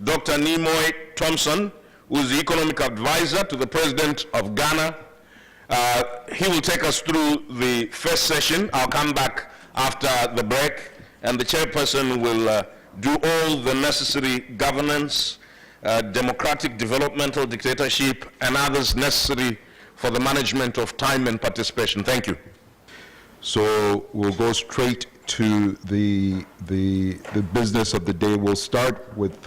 Dr. Nimoy Thompson, who is the economic advisor to the President of Ghana. He will take us through the first session. I'll come back after the break, and the chairperson will do all the necessary governance, democratic developmental dictatorship, and others necessary for the management of time and participation. Thank you. So we'll go straight to the business of the day. We'll start with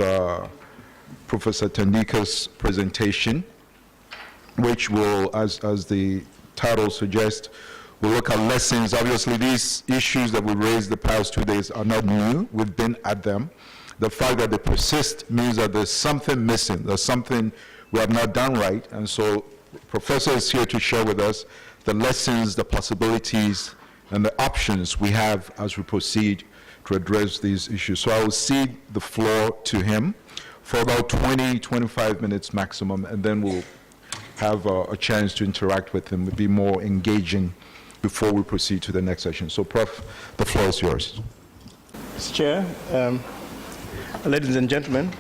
Professor Tandika's presentation, which will, as the title suggests, we'll look at lessons. Obviously, these issues that we raised the past 2 days are not new. We've been at them. The fact that they persist means that there's something missing. There's something we have not done right. And so the professor is here to share with us the lessons, the possibilities, and the options we have as we proceed to address these issues. So I will cede the floor to him for about 20, 25 minutes maximum, and then we'll have a chance to interact with him, be more engaging before we proceed to the next session. So, Prof, the floor is yours. Mr. Chair, ladies and gentlemen,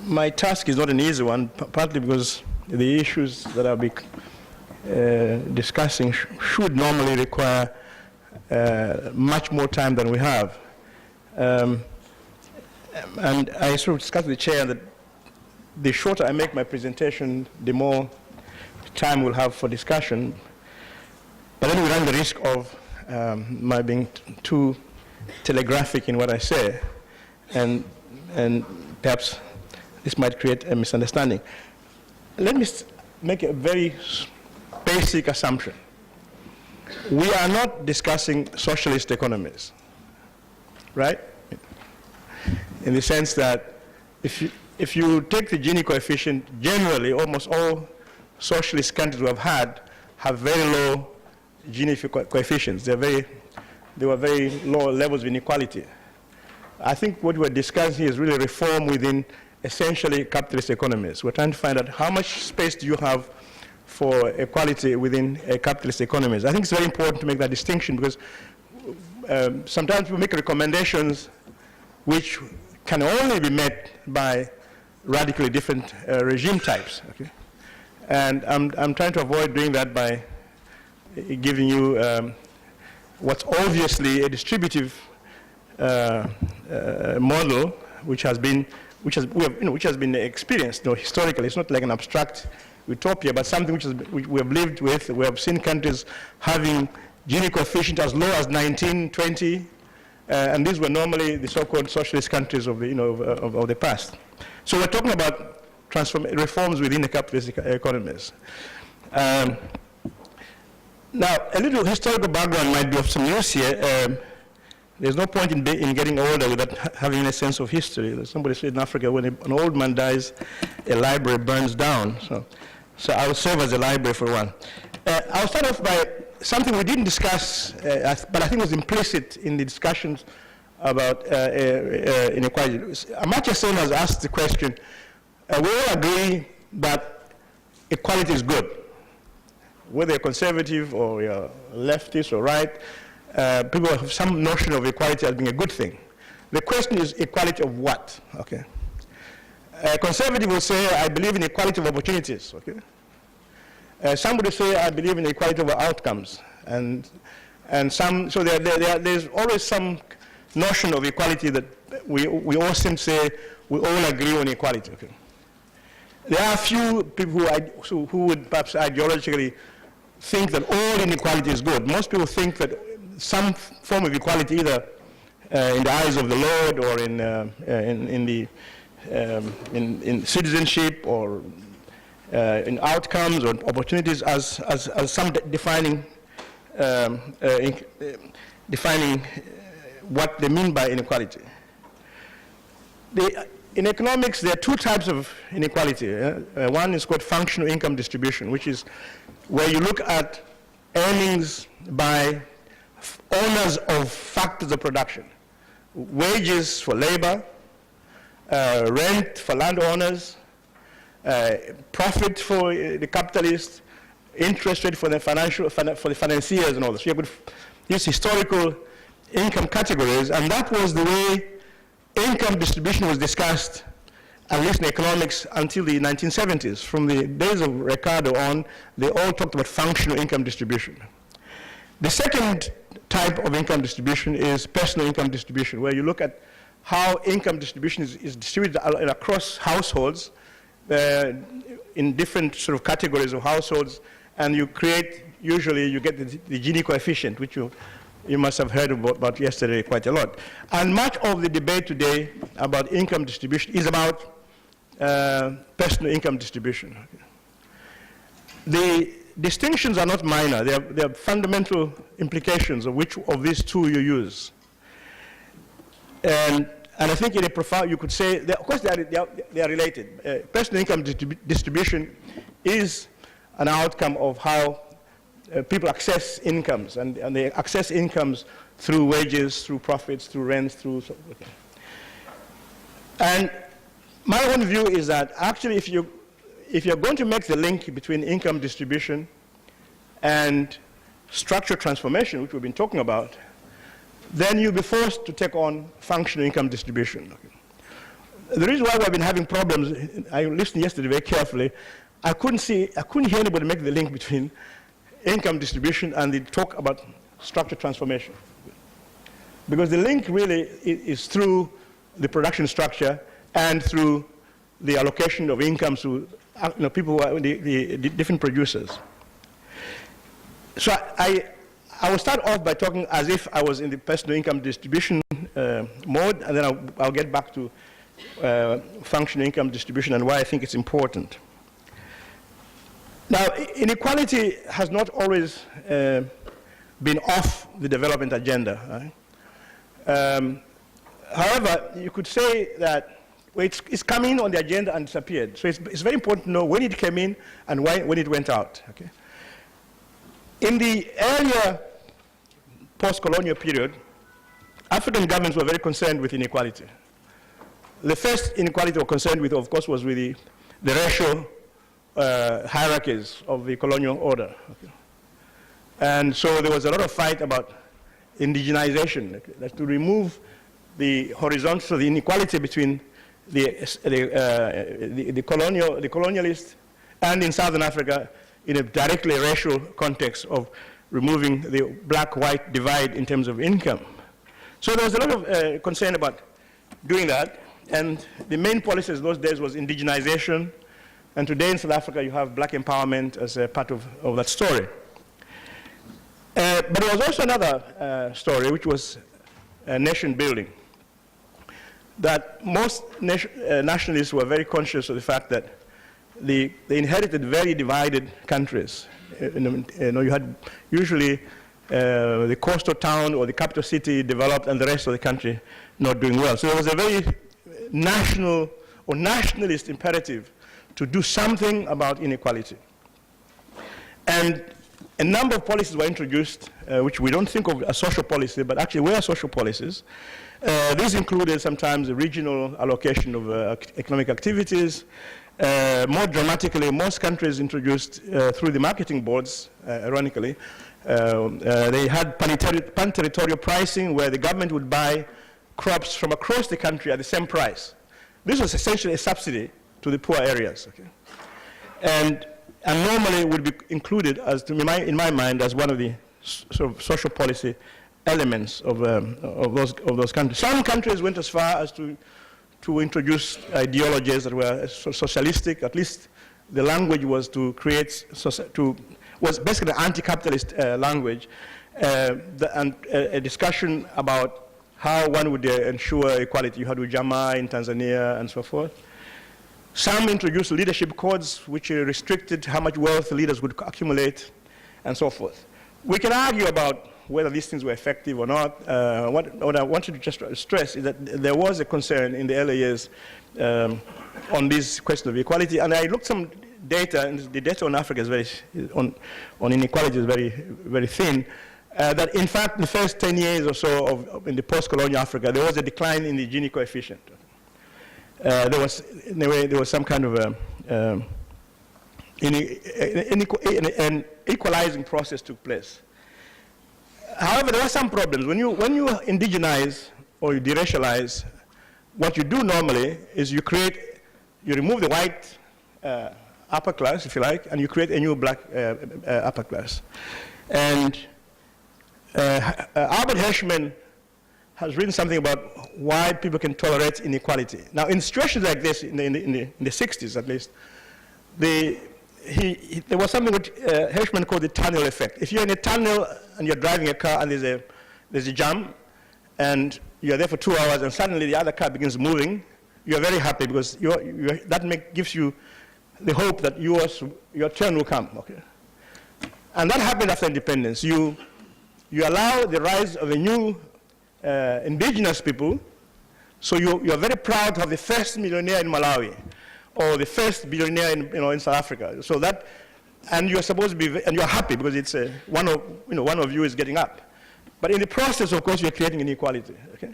my task is not an easy one, partly because the issues that I'll be discussing should normally require much more time than we have. And I sort of discussed with the chair that the shorter I make my presentation, the more time we'll have for discussion. But then we run the risk of my being too telegraphic in what I say, and perhaps this might create a misunderstanding. Let me make a very basic assumption. We are not discussing socialist economies, right? In the sense that if you take the Gini coefficient, generally almost all socialist countries we have very low Gini coefficients. They were very low levels of inequality. I think what we're discussing here is really reform within essentially capitalist economies. We're trying to find out how much space do you have for equality within capitalist economies. I think it's very important to make that distinction because sometimes we make recommendations which can only be met by radically different regime types. Okay? And I'm trying to avoid doing that by giving you what's obviously a distributive model, which has been experienced historically. It's not like an abstract utopia, but something which we have lived with. We have seen countries having Gini coefficient as low as 19, 20, and these were normally the so-called socialist countries of the past. So we're talking about reforms within the capitalist economies. Now, a little historical background might be of some use here. There's no point in getting older without having a sense of history. Somebody said in Africa, when an old man dies, a library burns down. So I will serve as a library for one. I'll start off by something we didn't discuss, but I think was implicit in the discussions about inequality. Amartya Sen has asked the question, we all agree that equality is good. Whether you're conservative or you're leftist or right, people have some notion of equality as being a good thing. The question is equality of what? Okay. A conservative will say, I believe in equality of opportunities. Okay. Somebody say, I believe in equality of outcomes. And so there's always some notion of equality that we all seem to say we all agree on equality. Okay. There are a few people who would perhaps ideologically think that all inequality is good. Most people think that some form of equality, either in the eyes of the Lord or in citizenship or in outcomes or opportunities, as some defining what they mean by inequality. In economics, there are two types of inequality. One is called functional income distribution, which is where you look at earnings by owners of factors of production. Wages for labor, rent for landowners, profit for the capitalists, interest rate for the financiers and all this. So you could use historical income categories, and that was the way income distribution was discussed, at least in economics, until the 1970s. From the days of Ricardo on, they all talked about functional income distribution. The second type of income distribution is personal income distribution, where you look at how income distribution is distributed across households in different sort of categories of households, and you create, usually you get the Gini coefficient, which you must have heard about yesterday quite a lot. And much of the debate today about income distribution is about personal income distribution. The distinctions are not minor. They are fundamental implications of which of these two you use. And I think in a profound, you could say, of course they are related. Personal income distribution is an outcome of how people access incomes, and they access incomes through wages, through profits, through rents, through. Okay. And my own view is that actually, if you're going to make the link between income distribution and structural transformation, which we've been talking about, then you'll be forced to take on functional income distribution. Okay. The reason why we've been having problems, I listened yesterday very carefully, I couldn't hear anybody make the link between income distribution and the talk about structural transformation. Because the link really is through the production structure and through the allocation of income to people who are the different producers. So I will start off by talking as if I was in the personal income distribution mode, and then I'll get back to functional income distribution and why I think it's important. Now, inequality has not always been off the development agenda. Right? However, you could say that it's coming on the agenda and disappeared. So it's very important to know when it came in and when it went out. Okay? In the earlier post-colonial period, African governments were very concerned with inequality. The first inequality they were concerned with, of course, was with the racial hierarchies of the colonial order. Okay. And so there was a lot of fight about indigenization, okay, that to remove the horizontal, the inequality between the colonialists and in Southern Africa in a directly racial context of removing the black-white divide in terms of income. So there was a lot of concern about doing that, and the main policies those days was indigenization, and today in South Africa you have black empowerment as a part of that story. But there was also another story, which was nation building. That most nationalists were very conscious of the fact that they inherited very divided countries. You had usually the coastal town or the capital city developed and the rest of the country not doing well. So there was a very national or nationalist imperative to do something about inequality. And a number of policies were introduced, which we don't think of as social policy, but actually were social policies. These included sometimes the regional allocation of economic activities. More dramatically, most countries introduced through the marketing boards, ironically, they had pan-territorial pricing where the government would buy crops from across the country at the same price. This was essentially a subsidy to the poor areas. Okay? And normally would be included, as in my mind, as one of the sort of social policy elements of those countries. Some countries went as far as to introduce ideologies that were socialistic. At least the language was to create, was basically an anti-capitalist language, and a discussion about how one would ensure equality. You had Ujamaa in Tanzania and so forth. Some introduced leadership codes, which restricted how much wealth leaders would accumulate, and so forth. We can argue about whether these things were effective or not. What I wanted to just stress is that there was a concern in the early years on this question of equality, and I looked some data, and the data on Africa is very, on inequality is very, very thin, that in fact the first 10 years or so in the post-colonial Africa, there was a decline in the Gini coefficient. There was some kind of an equalizing process took place. However, there are some problems. When you indigenize or you deracialize, what you do normally is you remove the white upper class, if you like, and you create a new black upper class. And Albert Hirschman has written something about why people can tolerate inequality. Now, in situations like this, in the 60s at least, there was something which Hirschman called the tunnel effect. If you're in a tunnel and you're driving a car and there's a jam, and you're there for 2 hours, and suddenly the other car begins moving, you're very happy because that gives you the hope that your turn will come. Okay? And that happened after independence. You allow the rise of a new indigenous people, so you're very proud to have the first millionaire in Malawi, or the first billionaire in South Africa. So that, and you're supposed to be, and you're happy because it's one of you is getting up. But in the process, of course, you're creating inequality. Okay?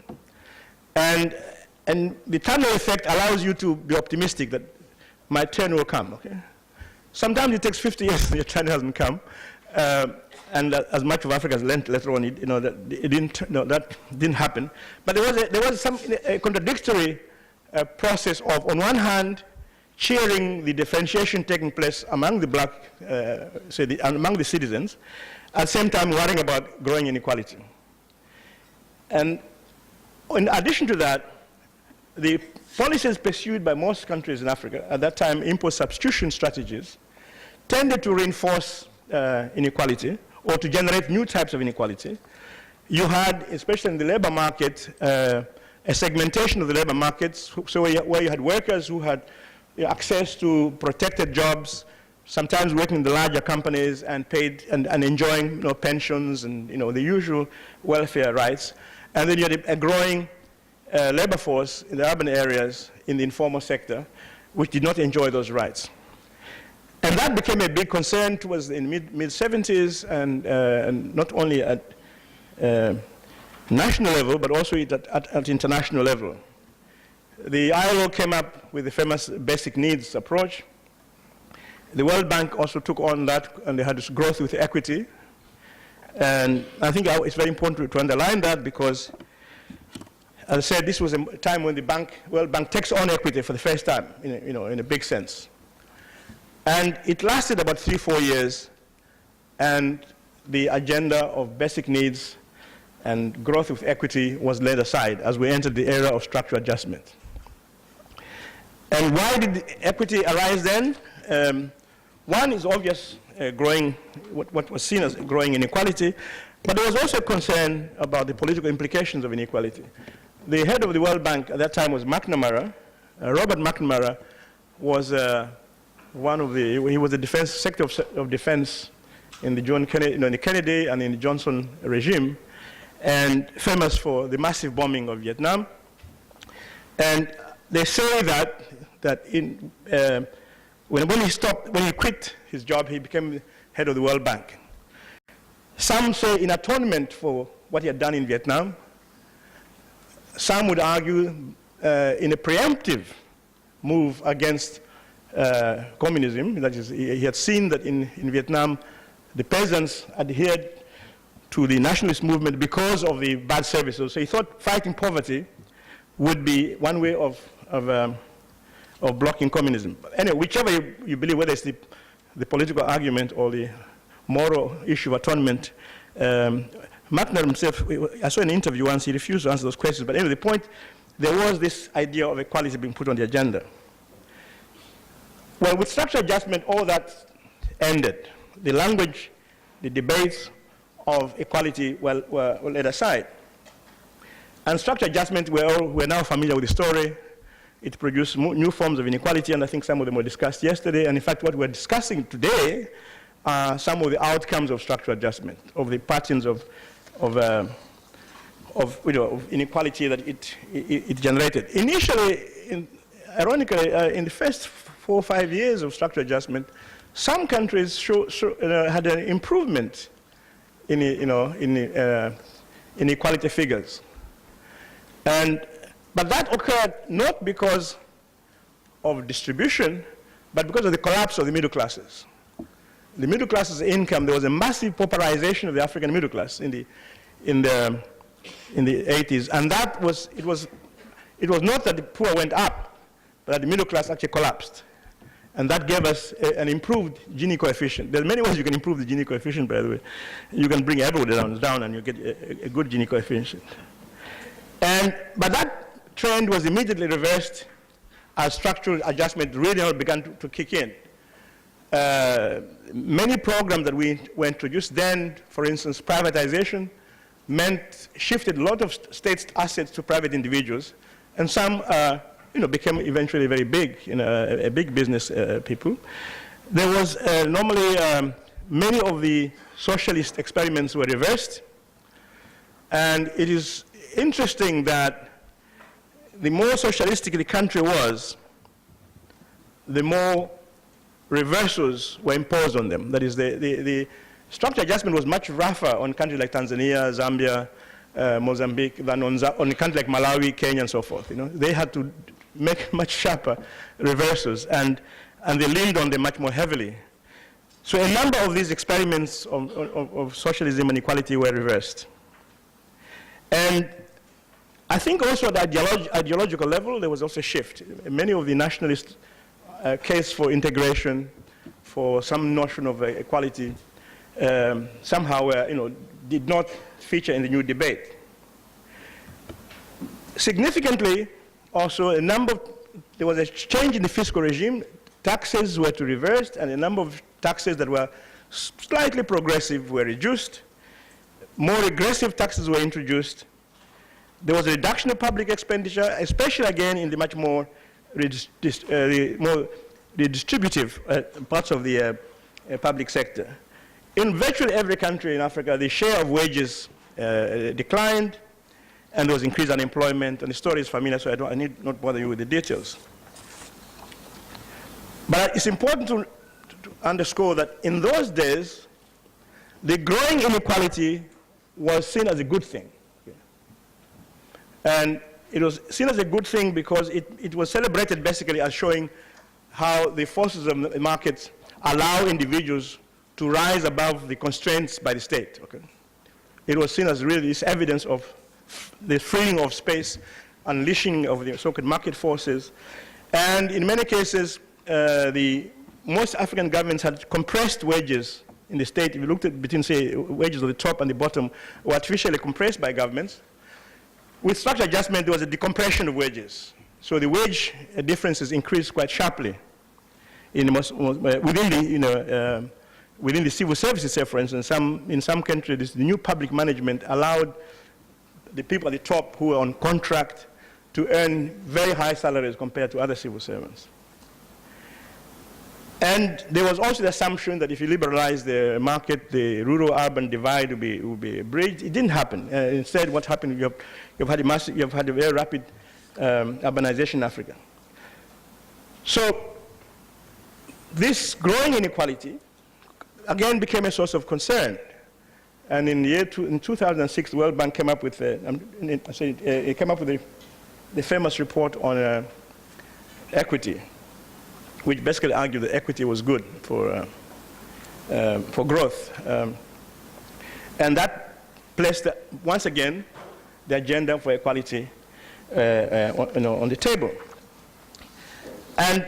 And the tunnel effect allows you to be optimistic that my turn will come. Okay? Sometimes it takes 50 years and your turn hasn't come. And as much of Africa has learned later on, that didn't happen. But there was some contradictory process of, on one hand, cheering the differentiation taking place among the black, among the citizens, at the same time worrying about growing inequality. And in addition to that, the policies pursued by most countries in Africa at that time, import substitution strategies, tended to reinforce inequality or to generate new types of inequality. You had, especially in the labor market, a segmentation of the labor markets, so where you had workers who had access to protected jobs, sometimes working in the larger companies and paid and enjoying pensions and the usual welfare rights. And then you had a growing labor force in the urban areas in the informal sector, which did not enjoy those rights. And that became a big concern towards the mid-70s, and not only at national level, but also at international level. The ILO came up with the famous basic needs approach. The World Bank also took on that, and they had this growth with equity. And I think it's very important to underline that because, as I said, this was a time when the World Bank takes on equity for the first time, in a big sense. And it lasted about 3-4 years, and the agenda of basic needs and growth with equity was laid aside as we entered the era of structural adjustment. And why did equity arise then? One is obvious, growing, what was seen as growing inequality, but there was also a concern about the political implications of inequality. The head of the World Bank at that time was McNamara. Robert McNamara was he was the defense sector of defense in the John Kennedy, in the Kennedy and in the Johnson regime, and famous for the massive bombing of Vietnam. And they say that when he quit his job, he became head of the World Bank. Some say in atonement for what he had done in Vietnam. Some would argue in a preemptive move against communism. That is, he had seen that in Vietnam, the peasants adhered to the nationalist movement because of the bad services. So he thought fighting poverty would be one way of blocking communism. But anyway, whichever you believe, whether it's the political argument or the moral issue of atonement, McNamara himself, I saw an interview once, he refused to answer those questions. But anyway, the point, there was this idea of equality being put on the agenda. Well, with structural adjustment, all that ended. The language, the debates of equality were laid aside. And structural adjustment, we're now familiar with the story. It produced new forms of inequality, and I think some of them were discussed yesterday. And in fact, what we're discussing today are some of the outcomes of structural adjustment, of the patterns of inequality that it generated. Initially, ironically, in the first 4 or 5 years of structural adjustment, some countries had an improvement in inequality figures. But that occurred not because of distribution, but because of the collapse of the middle classes. The middle class's income, there was a massive pauperization of the African middle class in the 80s, and it was not that the poor went up, but that the middle class actually collapsed. And that gave us an improved Gini coefficient. There are many ways you can improve the Gini coefficient, by the way. You can bring everyone down and you get a good Gini coefficient. But that trend was immediately reversed as structural adjustment really began to kick in. Many programs that were introduced then, for instance, privatization, shifted a lot of state assets to private individuals, and some became eventually very big, a big business people. There was normally many of the socialist experiments were reversed, and it is interesting that the more socialistic the country was, the more reversals were imposed on them. That is, the structural adjustment was much rougher on countries like Tanzania, Zambia, Mozambique than on countries like Malawi, Kenya, and so forth. They had to make much sharper reversals, and they leaned on them much more heavily. So a number of these experiments of socialism and equality were reversed. And I think also at the ideological level, there was also a shift. Many of the nationalist case for integration, for some notion of equality, somehow did not feature in the new debate. Significantly, also, there was a change in the fiscal regime. Taxes were to reverse, and a number of taxes that were slightly progressive were reduced. More regressive taxes were introduced. There was a reduction of public expenditure, especially again in the much more redistributive parts of the public sector. In virtually every country in Africa, the share of wages declined, and there was increased unemployment, and the story is familiar, so I need not bother you with the details. But it's important to underscore that in those days, the growing inequality was seen as a good thing. And it was seen as a good thing because it was celebrated basically as showing how the forces of the market allow individuals to rise above the constraints by the state. Okay? It was seen as really this evidence of the freeing of space, unleashing of the so-called market forces. And in many cases, most African governments had compressed wages in the state. If you looked at between, say, wages at the top and the bottom, were artificially compressed by governments. With structural adjustment, there was a decompression of wages. So the wage differences increased quite sharply within the civil services, say, for instance. In some countries, the new public management allowed the people at the top who were on contract to earn very high salaries compared to other civil servants. And there was also the assumption that if you liberalize the market, the rural-urban divide will be bridged. It didn't happen. Instead, what happened, you've had a very rapid urbanization in Africa. So this growing inequality, again, became a source of concern. And in 2006, the World Bank came up with the famous report on equity, which basically argued that equity was good for growth. And that placed, once again, the agenda for equality on the table. And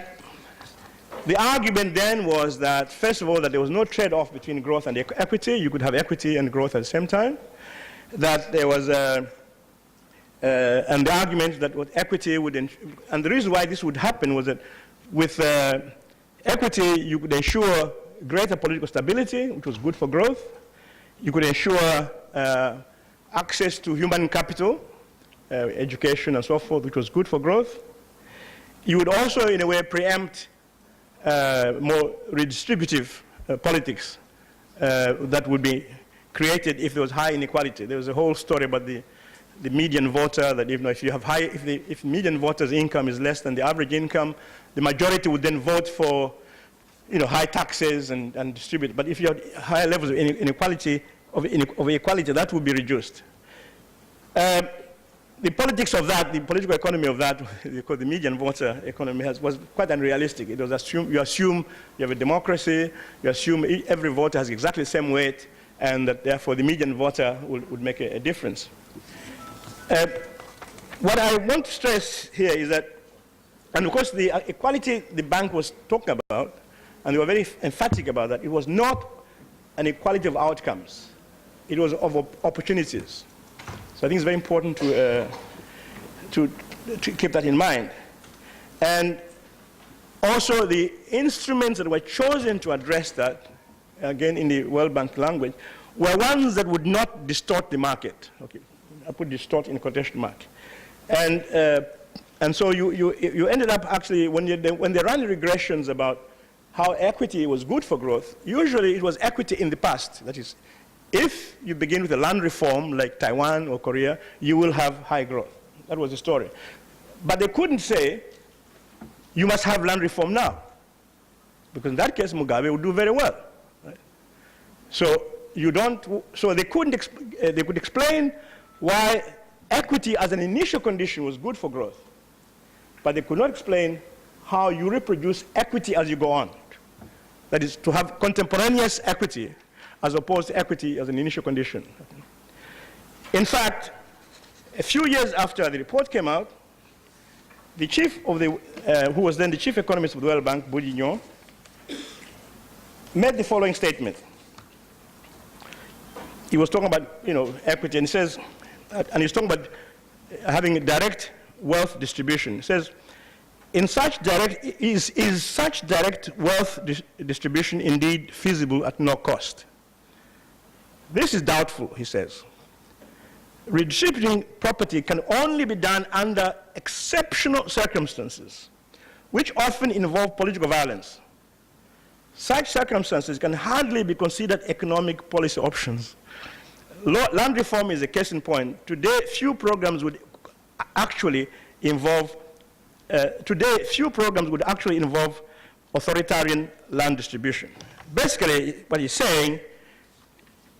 the argument then was that, first of all, that there was no trade-off between growth and equity. You could have equity and growth at the same time. That there was and the argument that what equity would, and the reason why this would happen was that with equity, you could ensure greater political stability, which was good for growth. You could ensure access to human capital, education and so forth, which was good for growth. You would also, in a way, preempt more redistributive politics that would be created if there was high inequality. There was a whole story about the median voter, that if median voter's income is less than the average income, the majority would then vote for high taxes and distribute. But if you have higher levels of inequality, that would be reduced. The politics of that, the political economy of that, because the median voter economy was quite unrealistic. It was you assume you have a democracy, you assume every voter has exactly the same weight, and that therefore the median voter would make a difference. What I want to stress here is that, and of course the equality the bank was talking about, and they were very emphatic about that, it was not an equality of outcomes. It was of opportunities. So I think it's very important to keep that in mind. And also the instruments that were chosen to address that, again in the World Bank language, were ones that would not distort the market. Okay, I put distort in quotation mark. And so you ended up actually, when they ran regressions about how equity was good for growth, usually it was equity in the past. That is, if you begin with a land reform like Taiwan or Korea, you will have high growth. That was the story. But they couldn't say, you must have land reform now. Because in that case, Mugabe would do very well. Right? So they could explain why equity as an initial condition was good for growth. But they could not explain how you reproduce equity as you go on. That is, to have contemporaneous equity as opposed to equity as an initial condition. In fact, a few years after the report came out, the chief of the, who was then the chief economist of the World Bank, Bourguignon, made the following statement. He was talking about, equity, and he says, and he's talking about having a direct wealth distribution. He says, is such direct wealth distribution indeed feasible at no cost? This is doubtful, he says. Redistributing property can only be done under exceptional circumstances, which often involve political violence. Such circumstances can hardly be considered economic policy options. Land reform is a case in point. Today, few programs would actually involve authoritarian land distribution. Basically, what he's saying,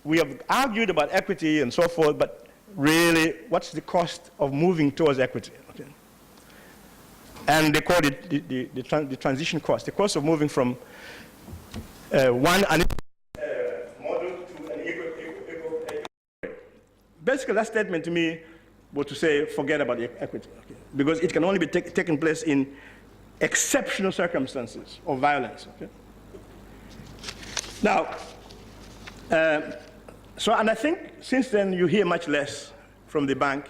we have argued about equity and so forth, but really, what's the cost of moving towards equity? Okay. And they called it the transition cost, the cost of moving from one model to an equal. Basically, that statement to me was to say, forget about the equity, okay? Because it can only be taking place in exceptional circumstances of violence. Okay? Now, and I think since then you hear much less from the bank,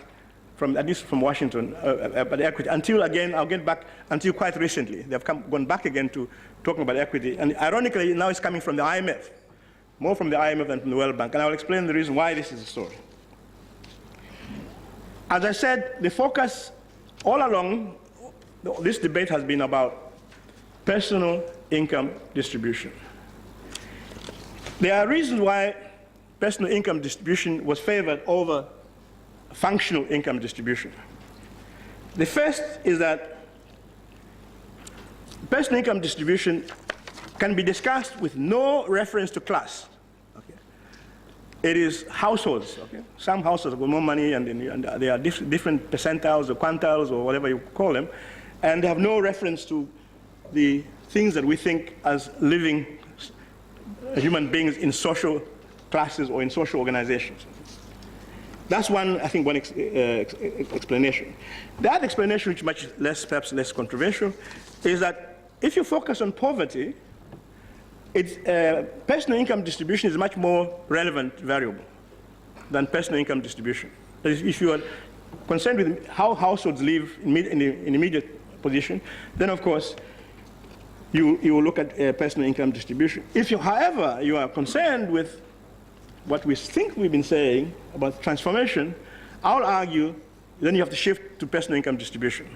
at least from Washington, about equity, until quite recently. They've gone back again to talking about equity. And ironically, now it's coming from the IMF, more from the IMF than from the World Bank. And I'll explain the reason why this is the story. As I said, the focus all along this debate has been about personal income distribution. There are reasons why personal income distribution was favored over functional income distribution. The first is that personal income distribution can be discussed with no reference to class. Okay? It is households. Okay? Some households have got more money, and there are different percentiles or quantiles or whatever you call them, and they have no reference to the things that we think as living human beings in social classes or in social organizations. That's one, I think, explanation. The other explanation, which is much less, perhaps less controversial, is that if you focus on poverty, personal income distribution is a much more relevant variable than personal income distribution. That is, if you are concerned with how households live in immediate position, then of course you will look at personal income distribution. If you, however, you are concerned with what we think we've been saying about transformation, I'll argue then you have to shift to personal income distribution.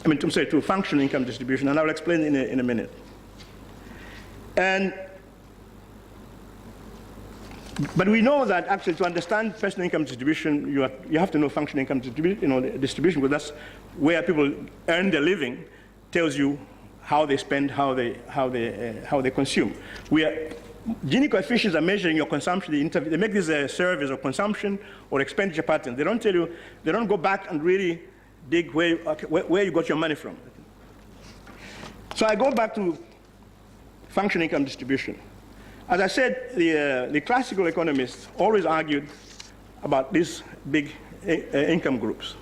To functional income distribution, and I'll explain in a minute. But we know that actually to understand personal income distribution, you have to know functional income distribution, because that's where people earn their living, tells you how they spend, how they consume. Gini coefficients are measuring your consumption. They make these surveys of consumption or expenditure patterns. They don't tell you, they don't go back and really dig where you got your money from. So I go back to functional income distribution. As I said, the classical economists always argued about these big income groups.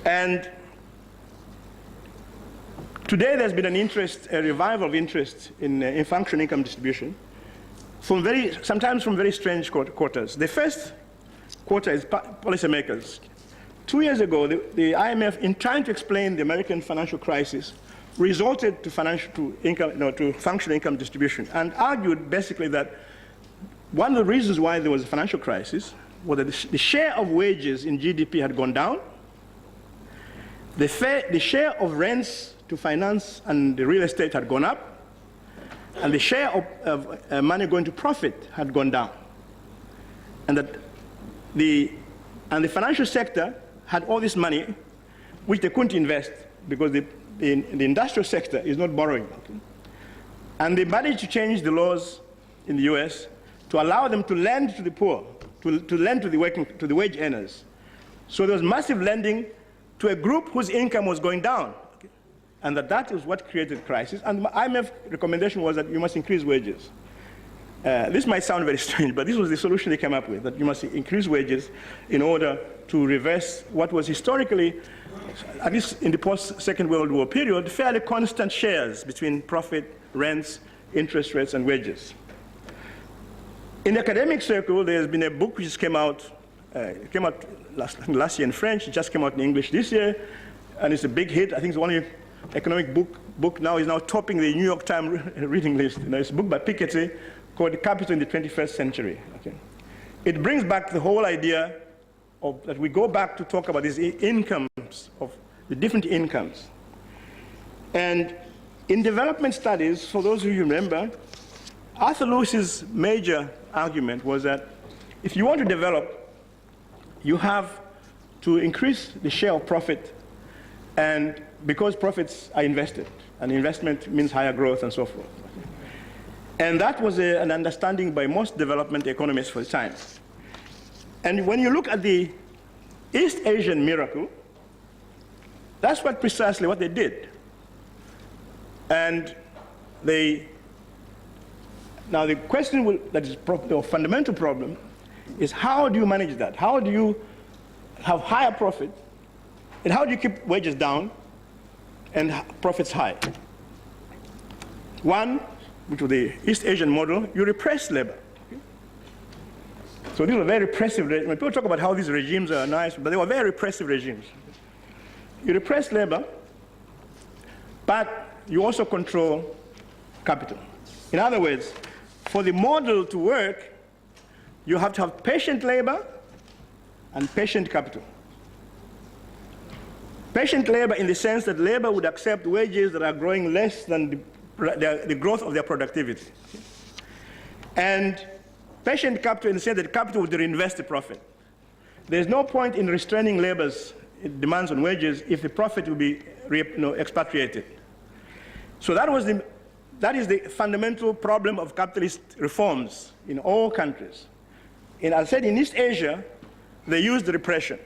And today there's been a revival of interest in functional income distribution, sometimes from very strange quarters. The first quarter is policymakers. 2 years ago, the IMF, in trying to explain the American financial crisis, resorted to functional income distribution and argued basically that one of the reasons why there was a financial crisis was that the share of wages in GDP had gone down, the share of rents to finance and the real estate had gone up, and the share of money going to profit had gone down. And that the financial sector had all this money which they couldn't invest because the industrial sector is not borrowing. And they managed to change the laws in the US to allow them to lend to the poor, to lend to the wage earners. So there was massive lending to a group whose income was going down. And that is what created crisis. And the IMF recommendation was that you must increase wages. This might sound very strange, but this was the solution they came up with, that you must increase wages in order to reverse what was historically, at least in the post-Second World War period, fairly constant shares between profit, rents, interest rates, and wages. In the academic circle, there's been a book which came out last year in French. It just came out in English this year, and it's a big hit. I think it's the only economic book now is now topping the New York Times reading list. It's a book by Piketty called Capital in the 21st Century. Okay. It brings back the whole idea of that we go back to talk about these incomes, of the different incomes. And in development studies, for those who remember, Arthur Lewis's major argument was that if you want to develop, you have to increase the share of profit, and because profits are invested, and investment means higher growth and so forth. And that was an understanding by most development economists for the time. And when you look at the East Asian miracle, that's precisely what they did. And now the question that is the fundamental problem is, how do you manage that? How do you have higher profit, and how do you keep wages down and profits high? One, which was the East Asian model, you repress labor. So these were very repressive regimes. When people talk about how these regimes are nice, but they were very repressive regimes. You repress labor, but you also control capital. In other words, for the model to work, you have to have patient labor and patient capital. Patient labor in the sense that labor would accept wages that are growing less than the growth of their productivity. And patient capital in the sense that capital would reinvest the profit. There's no point in restraining labor's demands on wages if the profit will be expatriated. So that is the fundamental problem of capitalist reforms in all countries. And as I said, in East Asia, they used the repression.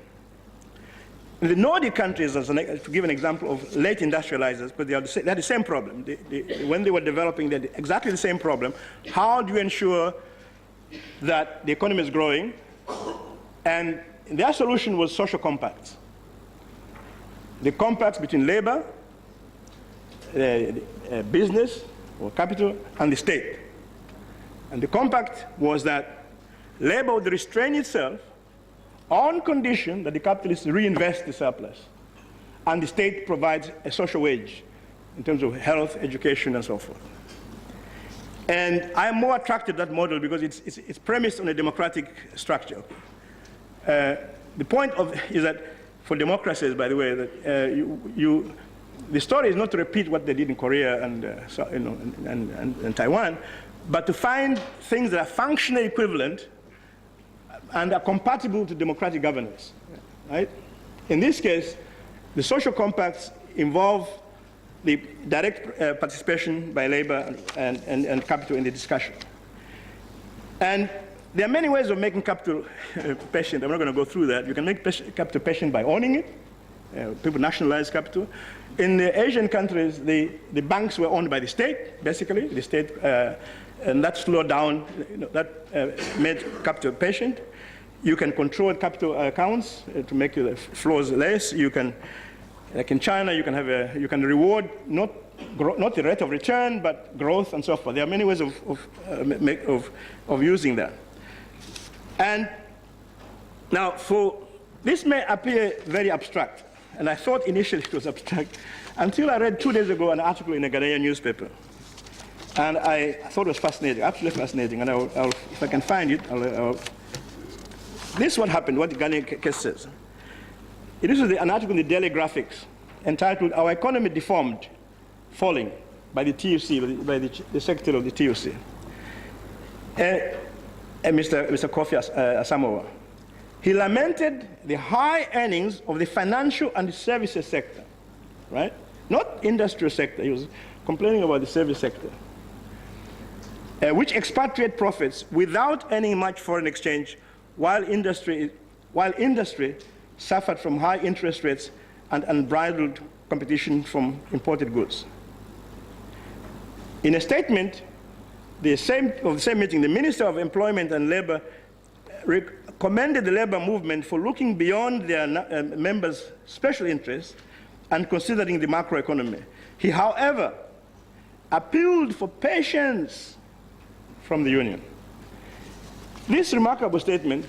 In the Nordic countries, to give an example of late industrializers, but they had the same problem. When they were developing, they had exactly the same problem. How do you ensure that the economy is growing? And their solution was social compacts. The compacts between labor, business, or capital, and the state. And the compact was that labor would restrain itself on condition that the capitalists reinvest the surplus, and the state provides a social wage in terms of health, education, and so forth. And I'm more attracted to that model because it's premised on a democratic structure. The point is that for democracies, by the way, that the story is not to repeat what they did in Korea and Taiwan, but to find things that are functionally equivalent and are compatible to democratic governance, right? In this case, the social compacts involve the direct participation by labor and capital in the discussion. And there are many ways of making capital patient. I'm not going to go through that. You can make capital patient by owning it. People nationalize capital. In the Asian countries, the banks were owned by the state, basically, the state, and that slowed down, that made capital patient. You can control capital accounts to make the flows less. You can, like in China, you can reward not the rate of return, but growth and so forth. There are many ways of using that. And now, this may appear very abstract, and I thought initially it was abstract, until I read 2 days ago an article in a Ghanaian newspaper. And I thought it was fascinating, absolutely fascinating. And if I can find it, this is what happened, what the Ghanaian case says. This is an article in the Daily Graphics entitled, "Our Economy Deformed, Falling," by the TUC, by the Secretary of the TUC, Mr. Kofi Asamoah. He lamented the high earnings of the financial and services sector, right? Not industrial sector. He was complaining about the service sector, which expatriate profits without earning much foreign exchange, while industry suffered from high interest rates and unbridled competition from imported goods. In a statement of the same meeting, the Minister of Employment and Labor commended the labor movement for looking beyond their members' special interests and considering the macroeconomy. He, however, appealed for patience from the union. This remarkable statement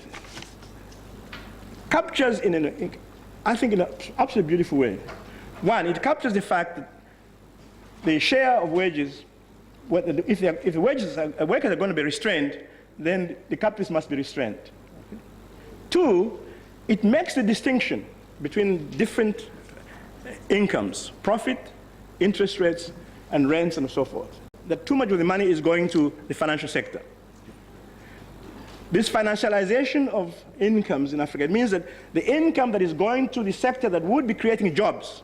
captures, I think, in an absolutely beautiful way. One, it captures the fact that the share of wages, if the wages of workers are going to be restrained, then the capitalists must be restrained. Okay. Two, it makes the distinction between different incomes, profit, interest rates, and rents, and so forth. That too much of the money is going to the financial sector. This financialization of incomes in Africa, it means that the income that is going to the sector that would be creating jobs,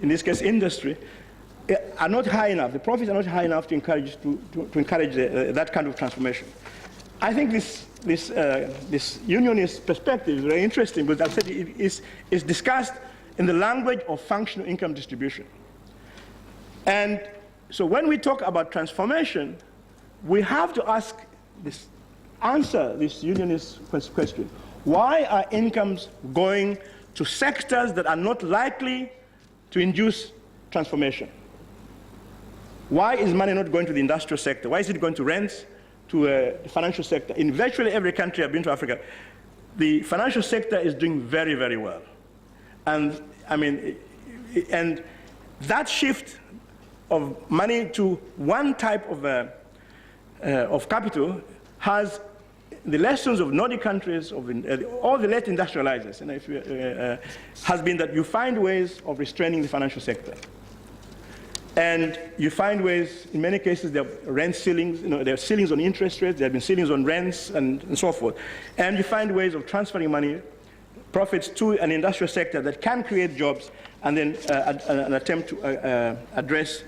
in this case industry, are not high enough. The profits are not high enough to encourage that kind of transformation. I think this unionist perspective is very interesting, because I've said it is discussed in the language of functional income distribution. And so when we talk about transformation, we have to answer this unionist question. Why are incomes going to sectors that are not likely to induce transformation? Why is money not going to the industrial sector? Why is it going to rents, to the financial sector? In virtually every country I've been to Africa, the financial sector is doing very, very well. And I mean, and that shift of money to one type of capital has the lessons of Nordic countries, of all the late industrializers, and has been that you find ways of restraining the financial sector. And you find ways, in many cases, there are rent ceilings, there are ceilings on interest rates, there have been ceilings on rents, and so forth. And you find ways of transferring money, profits, to an industrial sector that can create jobs, and then an attempt to address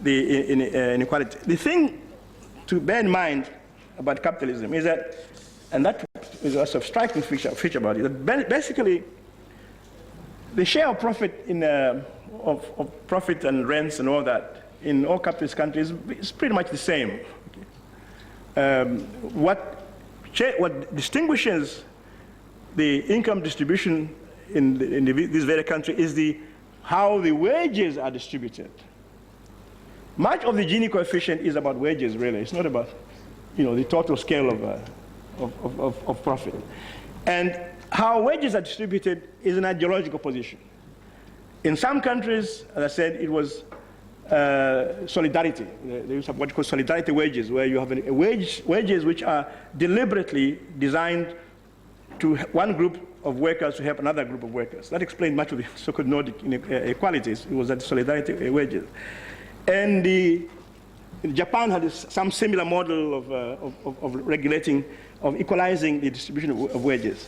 the inequality. The thing to bear in mind about capitalism is that, and that is also a striking feature about it, that basically the share of profit of profit and rents and all that in all capitalist countries is pretty much the same. What distinguishes the income distribution in this very country is how the wages are distributed. Much of the Gini coefficient is about wages, really. It's not about the total scale of profit. And how wages are distributed is an ideological position. In some countries, as I said, it was solidarity. They use what you call solidarity wages, where you have wages which are deliberately designed to one group of workers to help another group of workers. That explained much of the so-called Nordic inequalities. It was that solidarity wages. And Japan had some similar model of regulating, of equalizing the distribution of wages.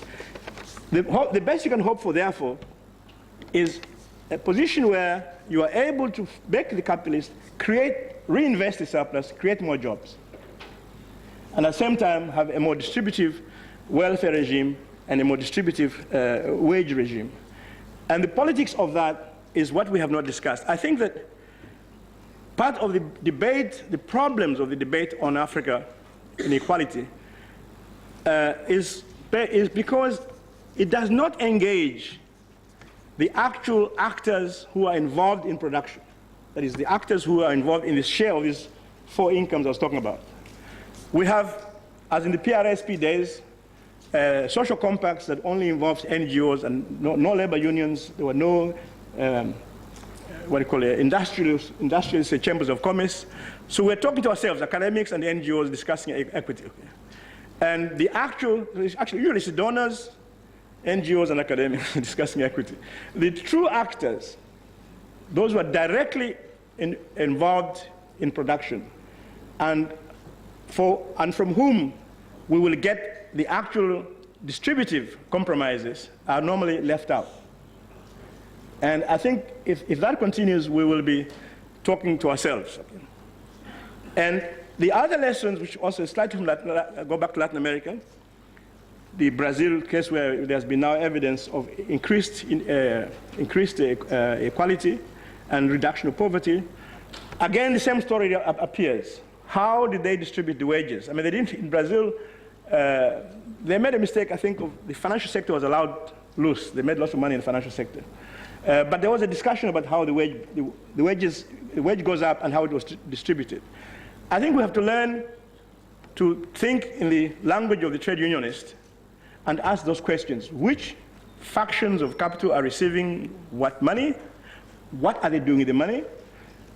The best you can hope for, therefore, is a position where you are able to make the capitalist reinvest the surplus, create more jobs, and at the same time have a more distributive welfare regime and a more distributive wage regime. And the politics of that is what we have not discussed. I think that part of the debate, the problems of the debate on Africa inequality, is is because it does not engage the actual actors who are involved in production. That is, the actors who are involved in the share of these 4 incomes I was talking about. We have, as in the PRSP days, social compacts that only involves NGOs and no labor unions. There were no industrial chambers of commerce. So we're talking to ourselves, academics and the NGOs, discussing equity. And the actually usually it's donors, NGOs and academics discussing equity. The true actors, those who are directly involved in production, and from whom we will get the actual distributive compromises, are normally left out. And I think if that continues, we will be talking to ourselves. And the other lessons, which also slightly go back to Latin America, the Brazil case where there's been now evidence of increased equality and reduction of poverty. Again, the same story appears. How did they distribute the wages? I mean, they didn't, in Brazil, they made a mistake, I think, of the financial sector was allowed loose. They made lots of money in the financial sector. But there was a discussion about how the wage goes up and how it was distributed. I think we have to learn to think in the language of the trade unionist and ask those questions. Which factions of capital are receiving what money? What are they doing with the money?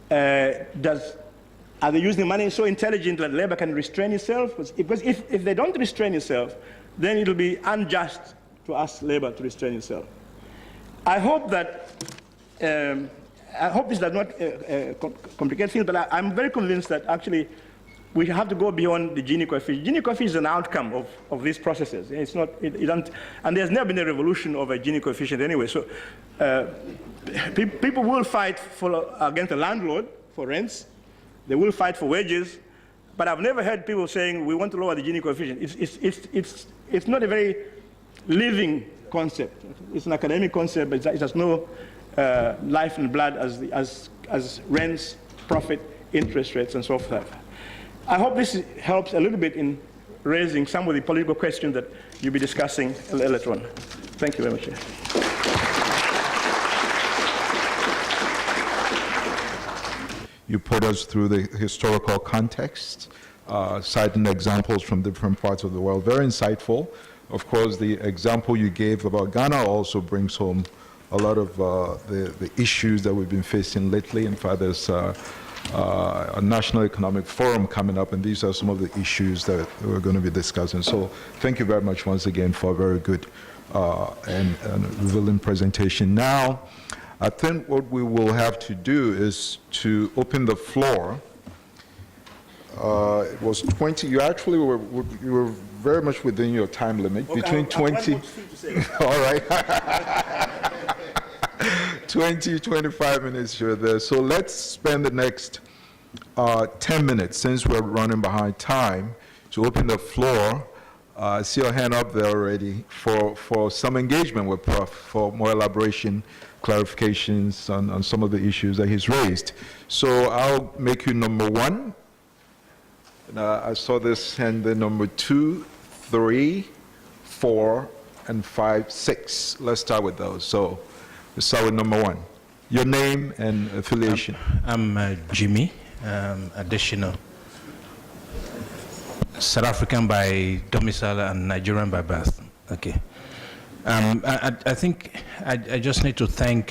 Are they using the money so intelligent that labor can restrain itself? Because if they don't restrain itself, then it will be unjust to ask labor to restrain itself. I hope that, I hope this does not complicate things, but I'm very convinced that actually we have to go beyond the Gini coefficient. Gini coefficient is an outcome of these processes. It's not, and there's never been a revolution of a Gini coefficient anyway. So people will fight against the landlord for rents. They will fight for wages. But I've never heard people saying we want to lower the Gini coefficient. It's not a very living concept. It's an academic concept, but it has no life and blood as rents, profit, interest rates, and so forth. I hope this helps a little bit in raising some of the political questions that you'll be discussing later on. Thank you very much. You put us through the historical context, citing examples from different parts of the world. Very insightful. Of course, the example you gave about Ghana also brings home a lot of the issues that we've been facing lately. In fact, there's a National Economic Forum coming up, and these are some of the issues that we're going to be discussing. So thank you very much once again for a very good and revealing presentation. Now, I think what we will have to do is to open the floor. It was 20, you actually were very much within your time limit, okay, between 20, all right, 20, 25 minutes you're there. So let's spend the next 10 minutes, since we're running behind time, to open the floor. I see your hand up there already for some engagement with Prof, for more elaboration, clarifications on some of the issues that he's raised. So I'll make you number one. I saw this hand there, number 2, 3, 4, and 5, 6. Let's start with those. So let's start with number 1. Your name and affiliation. I'm Jimmy Additional. South African by domicile and Nigerian by birth. Okay. I think I just need to thank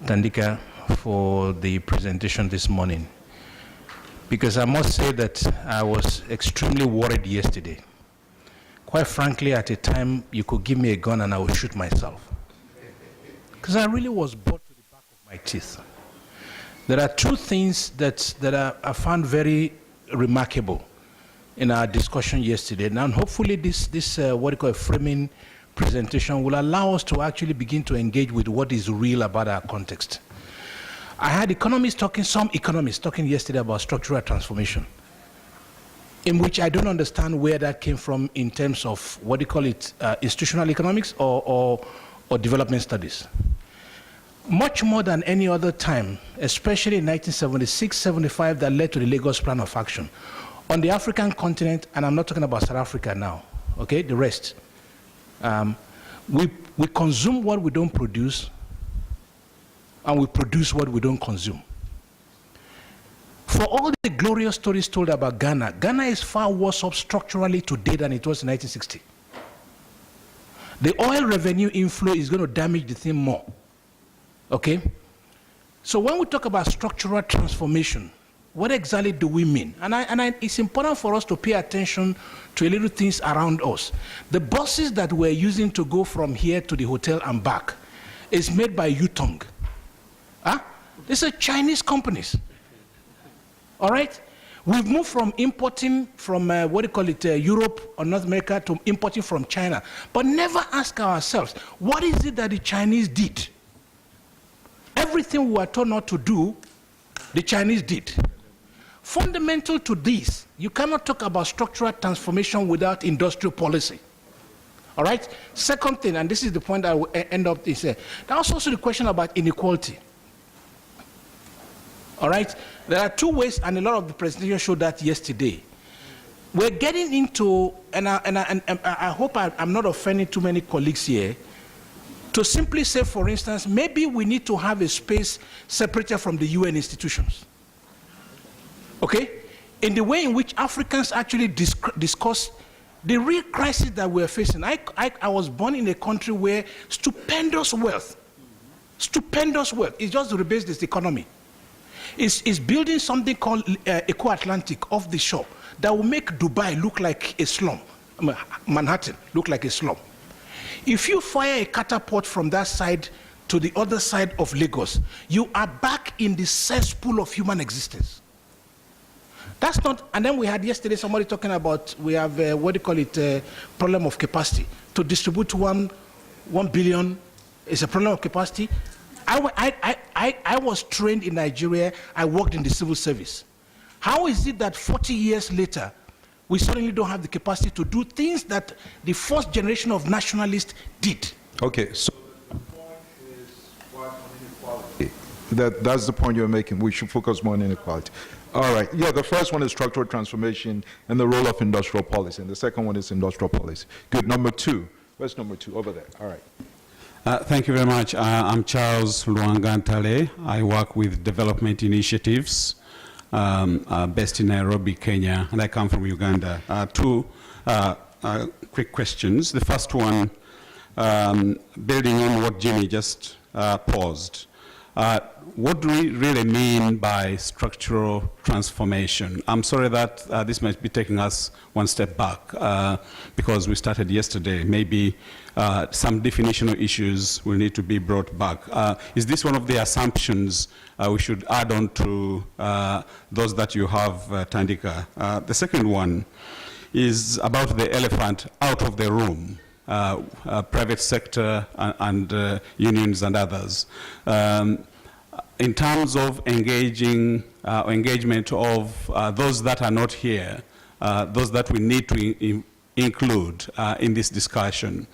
Thandika for the presentation this morning, because I must say that I was extremely worried yesterday. Quite frankly, at a time, you could give me a gun and I would shoot myself, because I really was bored to the back of my teeth. There are 2 things that I found very remarkable in our discussion yesterday. Now, hopefully this what you call a framing presentation will allow us to actually begin to engage with what is real about our context. I had some economists talking yesterday about structural transformation, in which I don't understand where that came from in terms of what do you call it, institutional economics or development studies. Much more than any other time, especially in 1976-75, that led to the Lagos Plan of Action. On the African continent, and I'm not talking about South Africa now, okay, the rest. We consume what we don't produce, and we produce what we don't consume. For all the glorious stories told about Ghana, Ghana is far worse off structurally today than it was in 1960. The oil revenue inflow is going to damage the thing more. Okay? So when we talk about structural transformation, what exactly do we mean? And it's important for us to pay attention to a little things around us. The buses that we're using to go from here to the hotel and back is made by Yutong. Huh? These are Chinese companies. All right? We've moved from importing from, Europe or North America to importing from China. But never ask ourselves, what is it that the Chinese did? Everything we were told not to do, the Chinese did. Fundamental to this, you cannot talk about structural transformation without industrial policy. All right? Second thing, and this is the point I will end up this. There's also the question about inequality. All right? There are two ways, and a lot of the presentation showed that yesterday. We're getting into, and I hope I'm not offending too many colleagues here, to simply say, for instance, maybe we need to have a space separated from the UN institutions. Okay? In the way in which Africans actually discuss the real crisis that we're facing. I was born in a country where stupendous wealth, it just rebased its economy. Is building something called Eco-Atlantic off the shore that will make Dubai look like a slum, Manhattan look like a slum. If you fire a catapult from that side to the other side of Lagos, you are back in the cesspool of human existence. That's not, and then we had yesterday somebody talking about, we have, problem of capacity. To distribute 1 billion is a problem of capacity. I was trained in Nigeria, I worked in the civil service. How is it that 40 years later, we suddenly don't have the capacity to do things that the first generation of nationalists did? Okay, so the point is what inequality? That's the point you're making. We should focus more on inequality. All right, yeah, the first one is structural transformation and the role of industrial policy, and the second one is industrial policy. Good, number two. Where's number two? Over there, all right. Thank you very much. I'm Charles Luangantale. I work with development initiatives based in Nairobi, Kenya, and I come from Uganda. Two quick questions. The first one, building on what Jimmy just paused. What do we really mean by structural transformation? I'm sorry that this might be taking us one step back because we started yesterday. Maybe some definitional issues will need to be brought back. Is this one of the assumptions we should add on to those that you have, Tandika? The second one is about the elephant out of the room. Private sector and unions and others. In terms of engagement of those that are not here, those that we need to include in this discussion,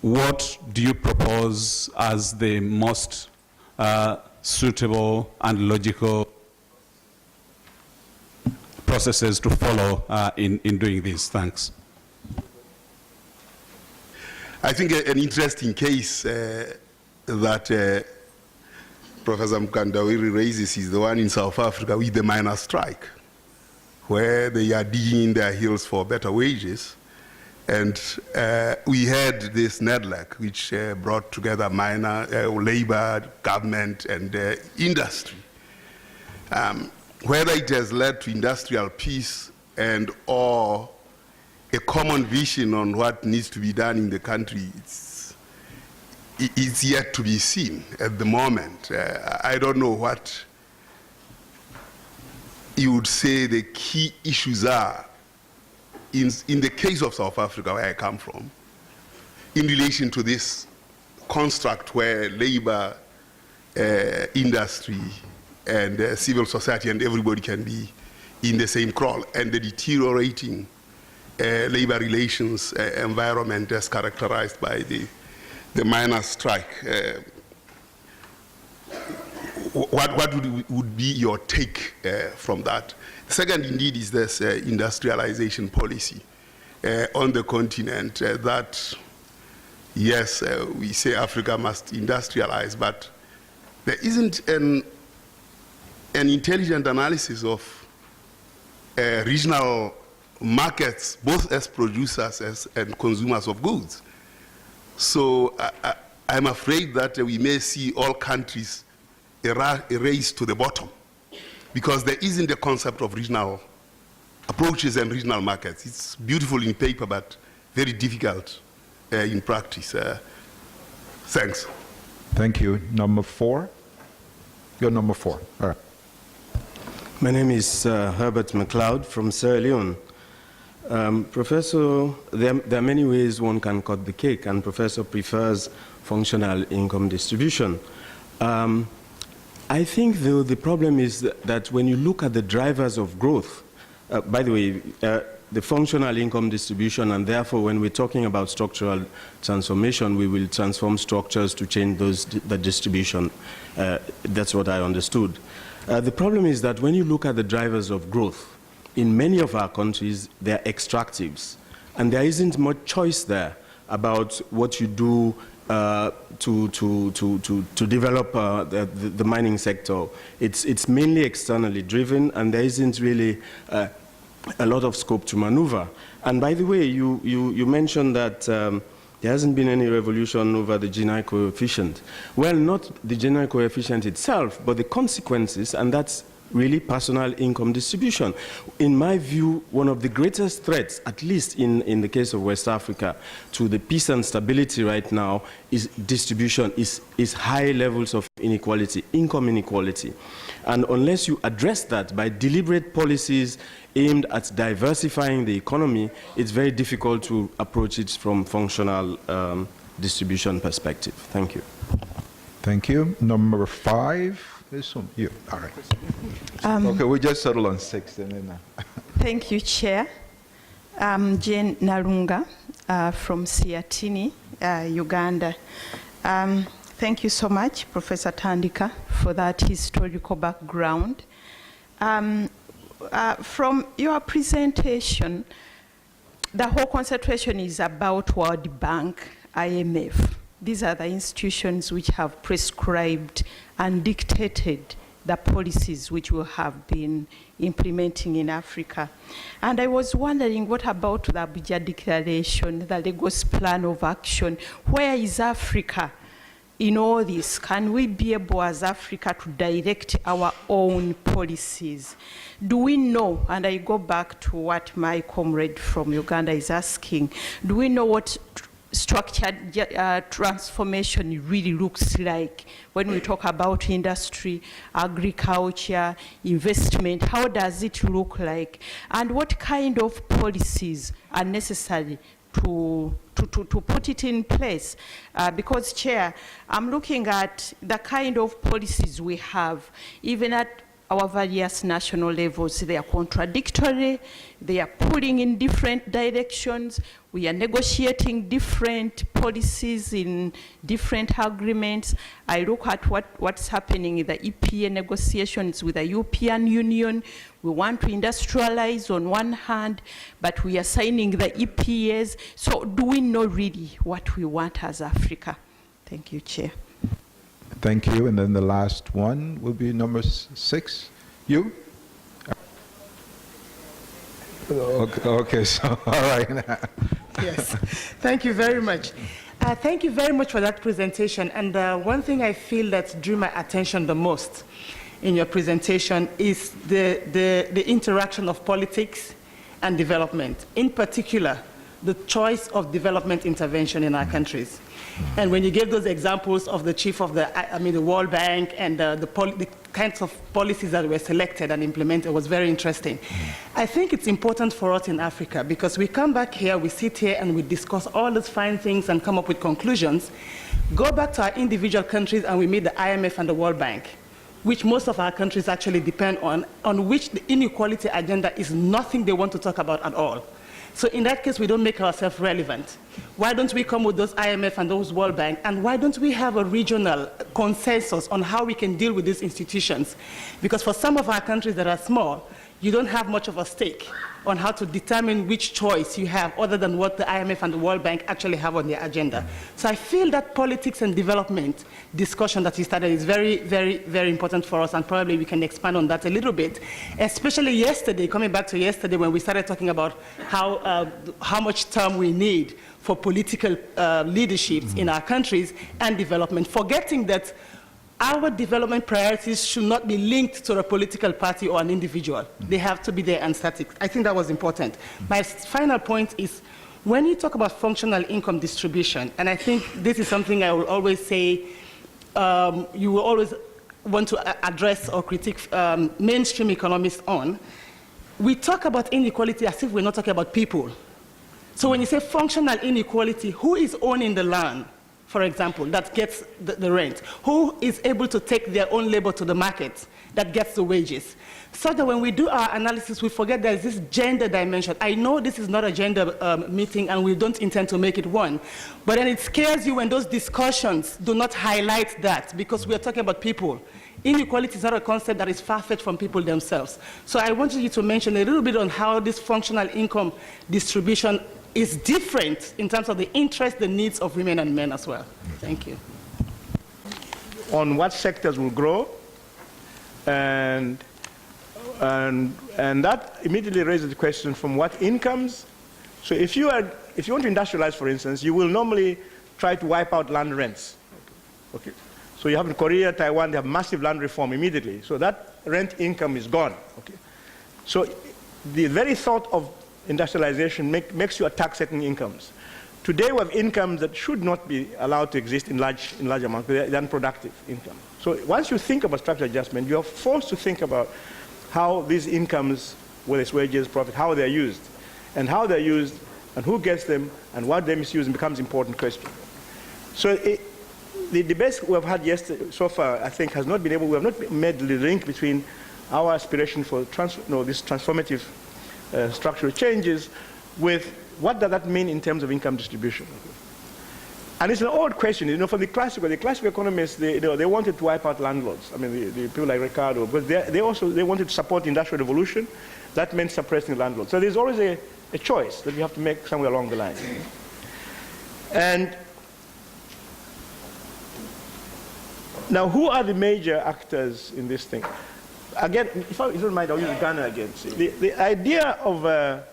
what do you propose as the most suitable and logical processes to follow in doing this? Thanks. I think an interesting case that Professor Mkandawiri raises is the one in South Africa with the miners' strike, where they are digging in their heels for better wages. And we had this NEDLAC, which brought together miner, labor, government, and industry. Whether it has led to industrial peace and or a common vision on what needs to be done in the country, it's yet to be seen at the moment. I don't know what you would say the key issues are in the case of South Africa, where I come from, in relation to this construct where labor, industry, and civil society and everybody can be in the same crawl, and the deteriorating labor relations environment as characterized by the miners' strike. What would be your take from that? The second, indeed, is this industrialization policy. on the continent that, yes, we say Africa must industrialize, but there isn't an intelligent analysis of regional markets, both as producers and consumers of goods. So I'm afraid that we may see all countries erased to the bottom because there isn't a concept of regional approaches and regional markets. It's beautiful in paper, but very difficult in practice. Thanks. Thank you. Number 4? You're number 4. All right. My name is Herbert McLeod from Sierra Leone. Professor, there are many ways one can cut the cake, and Professor prefers functional income distribution. I think, though, the problem is that when you look at the drivers of growth, by the way, the functional income distribution, and therefore when we're talking about structural transformation, we will transform structures to change the distribution. That's what I understood. The problem is that when you look at the drivers of growth, in many of our countries, they're extractives, and there isn't much choice there about what you do to develop the mining sector. It's mainly externally driven, and there isn't really a lot of scope to maneuver. And by the way, you mentioned that there hasn't been any revolution over the Gini coefficient. Well, not the Gini coefficient itself, but the consequences, and that's really personal income distribution. In my view, one of the greatest threats, at least in the case of West Africa, to the peace and stability right now is distribution, is high levels of inequality, income inequality. And unless you address that by deliberate policies aimed at diversifying the economy, it's very difficult to approach it from functional distribution perspective. Thank you. Thank you. Number 5. This one, you. All right. Okay, we just settled on 6. And then, Thank you, Chair. I'm Jane Narunga from Siatini, Uganda. Thank you so much, Professor Tandika, for that historical background. From your presentation, the whole concentration is about World Bank, IMF. These are the institutions which have prescribed and dictated the policies which we have been implementing in Africa. And I was wondering, what about the Abuja Declaration, the Lagos Plan of Action? Where is Africa in all this? Can we be able as Africa to direct our own policies? Do we know, and I go back to what my comrade from Uganda is asking, do we know what structured transformation really looks like when we talk about industry, agriculture, investment? How does it look like? And what kind of policies are necessary to put it in place? Because, Chair, I'm looking at the kind of policies we have, even at our various national levels. They are contradictory, they are pulling in different directions, we are negotiating different policies in different agreements. I look at what's happening in the EPA negotiations with the European Union. We want to industrialize on one hand, but we are signing the EPAs. So do we know really what we want as Africa? Thank you, Chair. thank you. And then the last one will be number 6. You? Okay, so, all right. Yes, thank you very much. Thank you very much for that presentation. And one thing I feel that drew my attention the most in your presentation is the interaction of politics and development. In particular, the choice of development intervention in our countries. And when you gave those examples of the chief of the World Bank and the kinds of policies that were selected and implemented was very interesting. I think it's important for us in Africa because we come back here, we sit here and we discuss all these fine things and come up with conclusions. Go back to our individual countries and we meet the IMF and the World Bank, which most of our countries actually depend on which the inequality agenda is nothing they want to talk about at all. So in that case, we don't make ourselves relevant. Why don't we come with those IMF and those World Bank, and why don't we have a regional consensus on how we can deal with these institutions? Because for some of our countries that are small, you don't have much of a stake on how to determine which choice you have other than what the IMF and the World Bank actually have on their agenda. So I feel that politics and development discussion that you started is very, very, very important for us, and probably we can expand on that a little bit, especially yesterday, coming back to yesterday when we started talking about how much time we need for political leadership in our countries and development, forgetting that our development priorities should not be linked to a political party or an individual. They have to be there and static. I think that was important. My final point is, when you talk about functional income distribution, and I think this is something I will always say, you will always want to address or critique mainstream economists on, we talk about inequality as if we're not talking about people. So when you say functional inequality, who is owning the land, for example, that gets the rent? Who is able to take their own labor to the market that gets the wages? So that when we do our analysis, we forget there's this gender dimension. I know this is not a gender meeting, and we don't intend to make it one, but then it scares you when those discussions do not highlight that, because we are talking about people. Inequality is not a concept that is far-fetched from people themselves. So I wanted you to mention a little bit on how this functional income distribution is different in terms of the interests, the needs of women and men as well. Thank you. On what sectors will grow, and that immediately raises the question from what incomes. So if you want to industrialize, for instance, you will normally try to wipe out land rents. Okay. So you have in Korea, Taiwan, they have massive land reform immediately. So that rent income is gone. Okay. So the very thought of industrialization makes you attack certain incomes. Today we have incomes that should not be allowed to exist in large amounts. They're unproductive income. So once you think about structural adjustment, you're forced to think about how these incomes, whether it's wages, profit, how they're used, and who gets them, and what they misuse becomes an important question. So the debate we have had yesterday, so far, I think, we have not made the link between our aspiration for this transformative structural changes with what does that mean in terms of income distribution. And it's an old question, for the classical economists, they wanted to wipe out landlords. I mean, the people like Ricardo, but they wanted to support the Industrial Revolution. That meant suppressing landlords. So there's always a choice that we have to make somewhere along the line. And now, who are the major actors in this thing? Again, if you don't mind, I'll use Ghana again. See, the idea of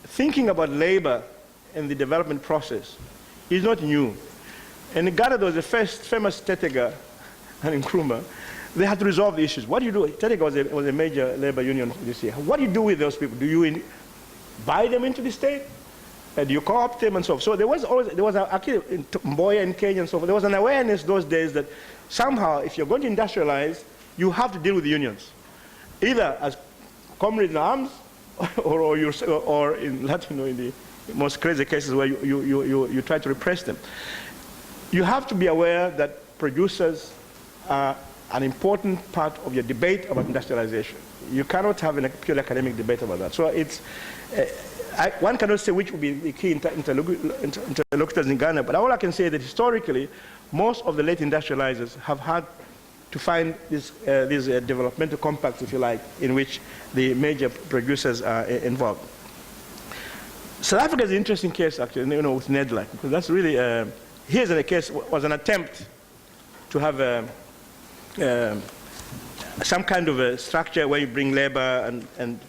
thinking about labor in the development process is not new. And in Ghana, there was the first famous Tetega and Nkrumah. They had to resolve the issues. What do you do? Tetega was a major labor union this year. What do you do with those people? Do you buy them into the state? Do you co-opt them and so forth? So there was actually in Mboya in Kenya and so forth, there was an awareness those days that somehow, if you're going to industrialize, you have to deal with the unions, either as comrades in arms, or in the most crazy cases where you try to repress them. You have to be aware that producers are an important part of your debate about industrialization. You cannot have a pure academic debate about that. So it's, one cannot say which would be the key interlocutors in Ghana, but all I can say is that historically, most of the late industrializers have had to find these developmental compacts, if you like, in which the major producers are involved. South Africa is an interesting case, actually, with NEDLAC, because that's really, here's a case, was an attempt to have some kind of a structure where you bring labor and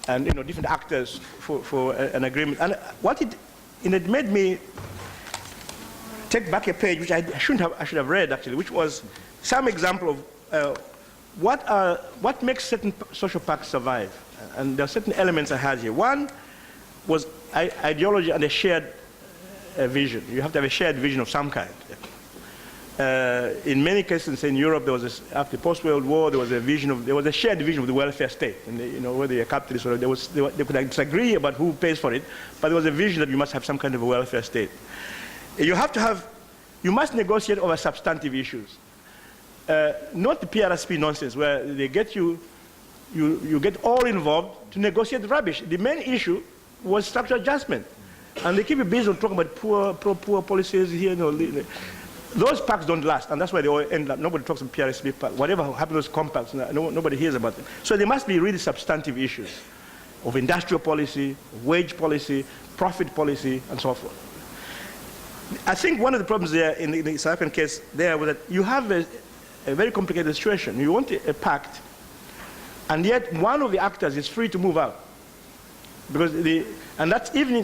different actors for an agreement. And it made me take back a page, which I should have read, actually, which was some example of what makes certain social pacts survive. And there are certain elements I had here. One was ideology and a shared vision. You have to have a shared vision of some kind. In many cases in Europe, after the post-World War, there was a shared vision of the welfare state. And whether you're capitalist or they could disagree about who pays for it, but there was a vision that you must have some kind of a welfare state. You must negotiate over substantive issues. Not the PRSP nonsense where they get you get all involved to negotiate the rubbish. The main issue was structural adjustment. And they keep you busy on talking about poor policies here. those pacts don't last, and that's why they all end up, nobody talks about PRSP pact. Whatever happened to those compacts, nobody hears about them. So there must be really substantive issues of industrial policy, wage policy, profit policy, and so forth. I think one of the problems there in the South African case there was that you have a very complicated situation. You want a pact, and yet one of the actors is free to move out. Because and that's even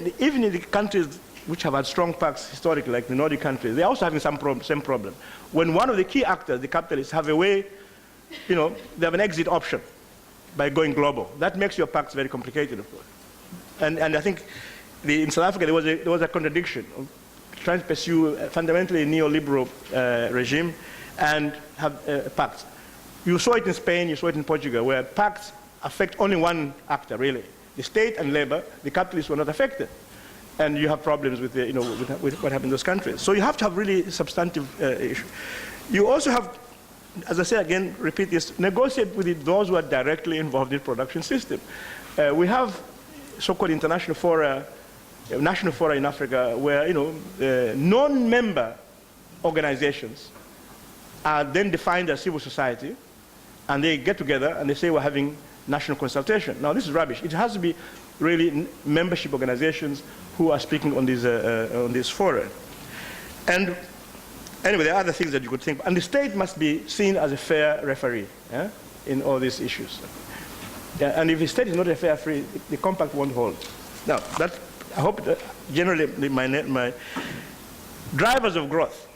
in the countries which have had strong pacts historically, like the Nordic countries, they're also having same problem. When one of the key actors, the capitalists, have a way, they have an exit option by going global. That makes your pacts very complicated, of course. And I think in South Africa there was a contradiction of trying to pursue a fundamentally neoliberal regime and have pacts. You saw it in Spain, you saw it in Portugal, where pacts affect only one actor, really. The state and labor, the capitalists were not affected. And you have problems with, with what happened in those countries. So you have to have really substantive issues. You also have, as I say again, repeat this, negotiate with those who are directly involved in the production system. We have so-called international fora, national fora in Africa, where non-member organizations are then defined as civil society, and they get together and they say we're having national consultation. Now this is rubbish. It has to be really membership organizations who are speaking on this fora. And anyway, there are other things that you could think, and the state must be seen as a fair referee in all these issues. And if the state is not a fair referee, the compact won't hold. Now, I hope that generally my drivers of growth.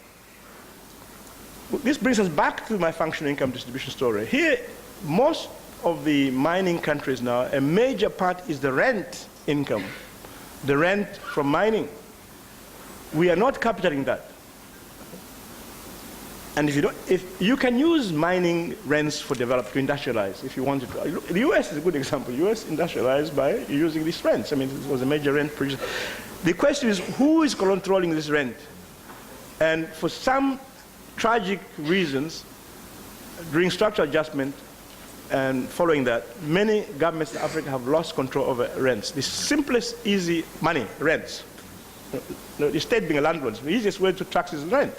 This brings us back to my functional income distribution story. Here, most of the mining countries now, a major part is the rent income, the rent from mining. We are not capturing that. And if you can use mining rents for development to industrialize, if you wanted to. The US is a good example. The US industrialized by using these rents. I mean, it was a major rent producer. The question is, who is controlling this rent? And for some tragic reasons, during structural adjustment, and following that, many governments in Africa have lost control over rents. The simplest, easy money, rents. The state being a landlord, the easiest way to tax is rent.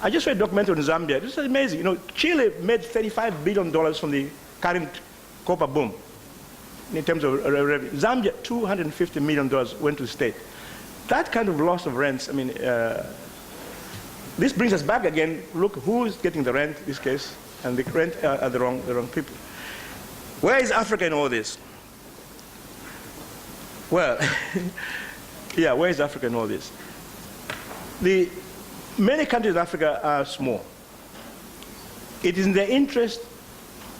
I just read a documentary in Zambia. This is amazing. Chile made $35 billion from the current copper boom in terms of revenue. Zambia, $250 million went to the state. That kind of loss of rents, I mean, this brings us back again. Look, who is getting the rent in this case? And the rent are the wrong people. Where is Africa in all this? Well, yeah, where is Africa in all this? Many countries in Africa are small. It is in their interest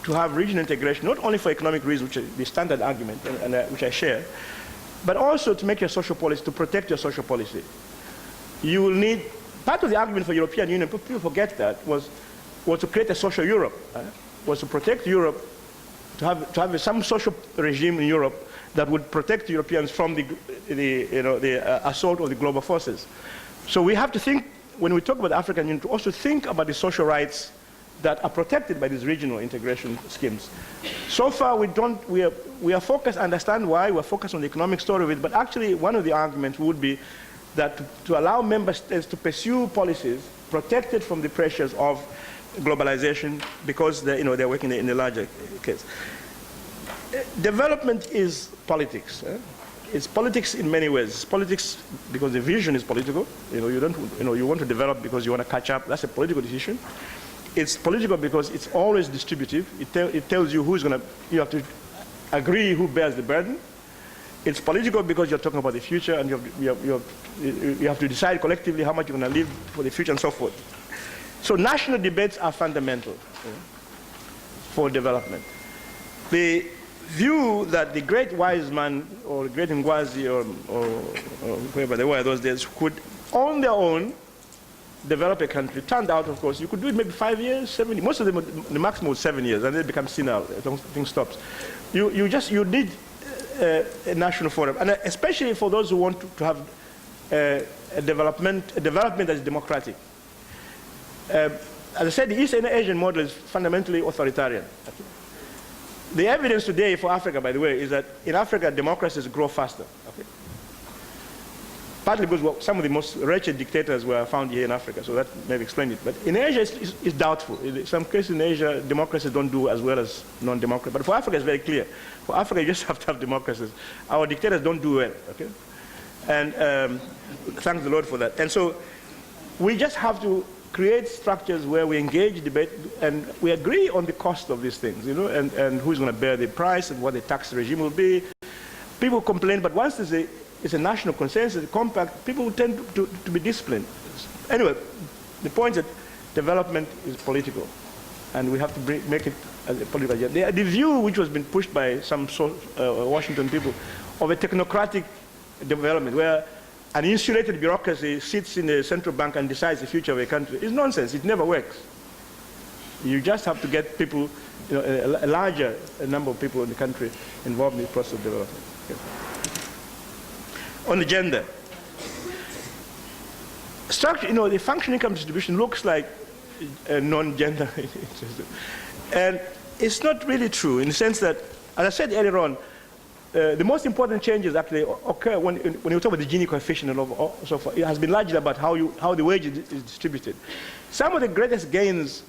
to have regional integration, not only for economic reasons, which is the standard argument, and which I share, but also to make your social policy, to protect your social policy. You will need, part of the argument for European Union, people forget that, was to create a social Europe, was to protect Europe, to have some social regime in Europe that would protect Europeans from the assault of the global forces. So we have to think, when we talk about the African Union, to also think about the social rights that are protected by these regional integration schemes. So far, we are focused, I understand why, we're focused on the economic story of it, but actually one of the arguments would be that to allow member states to pursue policies protected from the pressures of globalization, because they're working in a larger case. Development is politics. It's politics in many ways. It's politics because the vision is political. You want to develop because you want to catch up. That's a political decision. It's political because it's always distributive. It tells you who's going to. You have to agree who bears the burden. It's political because you're talking about the future, and you have to decide collectively how much you're going to live for the future and so forth. So national debates are fundamental for development. The view that the great wise man or the great Ngwazi or whoever they were those days could on their own develop a country turned out, of course, you could do it maybe 5 years, 7 years. Most of them, the maximum was 7 years, and then it becomes senile. Thing stops. You need a national forum, and especially for those who want to have a development that is democratic. As I said, the East Asian model is fundamentally authoritarian. The evidence today for Africa, by the way, is that in Africa, democracies grow faster. Okay? partly because some of the most wretched dictators were found here in Africa, so that maybe explain it. But in Asia, it's doubtful. In some cases in Asia, democracies don't do as well as non-democracy. But for Africa, it's very clear. For Africa, you just have to have democracies. Our dictators don't do well, okay? And thank the Lord for that. And so we just have to create structures where we engage debate and we agree on the cost of these things, you know, and who's going to bear the price and what the tax regime will be. People complain, but once it's a national consensus, a compact, people tend to be disciplined. Anyway, the point is that development is political, and we have to make it as a political agenda. The view which was been pushed by some Washington people of a technocratic development, where an insulated bureaucracy sits in the central bank and decides the future of a country, is nonsense. It never works. You just have to get people, you know, a larger number of people in the country involved in the process of development. Okay. On the gender, structure, you know, the functional income distribution looks like a non-gender, and it's not really true in the sense that, as I said earlier on, the most important changes actually occur when you talk about the Gini coefficient and so forth. It has been largely about how the wage is distributed. Some of the greatest gains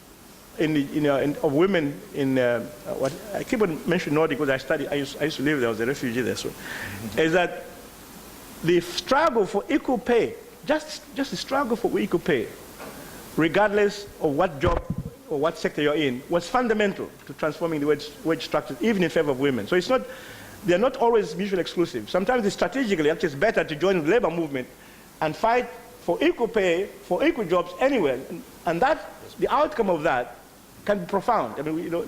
of women in what I keep on mentioning Nordic because I used to live there. I was a refugee there, so is that the struggle for equal pay, just the struggle for equal pay, regardless of what job or what sector you're in, was fundamental to transforming the wage structure, even in favor of women. So it's not. They're not always mutually exclusive. Sometimes strategically, actually, it's better to join the labor movement and fight for equal pay, for equal jobs anywhere. And that, the outcome of that can be profound. I mean, you know,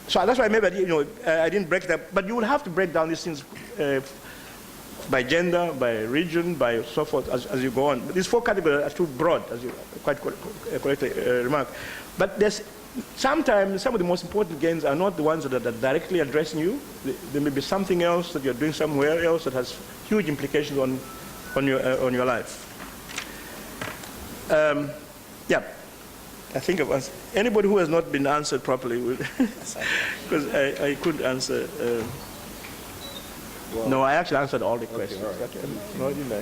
so that's why maybe, you know, I didn't break that. But you will have to break down these things by gender, by region, by so forth as you go on. But these four categories are too broad, as you quite correctly remarked. But there's sometimes some of the most important gains are not the ones that are directly addressing you. There may be something else that you're doing somewhere else that has huge implications on your life. Yeah, I think of us. Anybody who has not been answered properly, because I couldn't answer. No, I actually answered all the questions. Okay, all right. No, I didn't.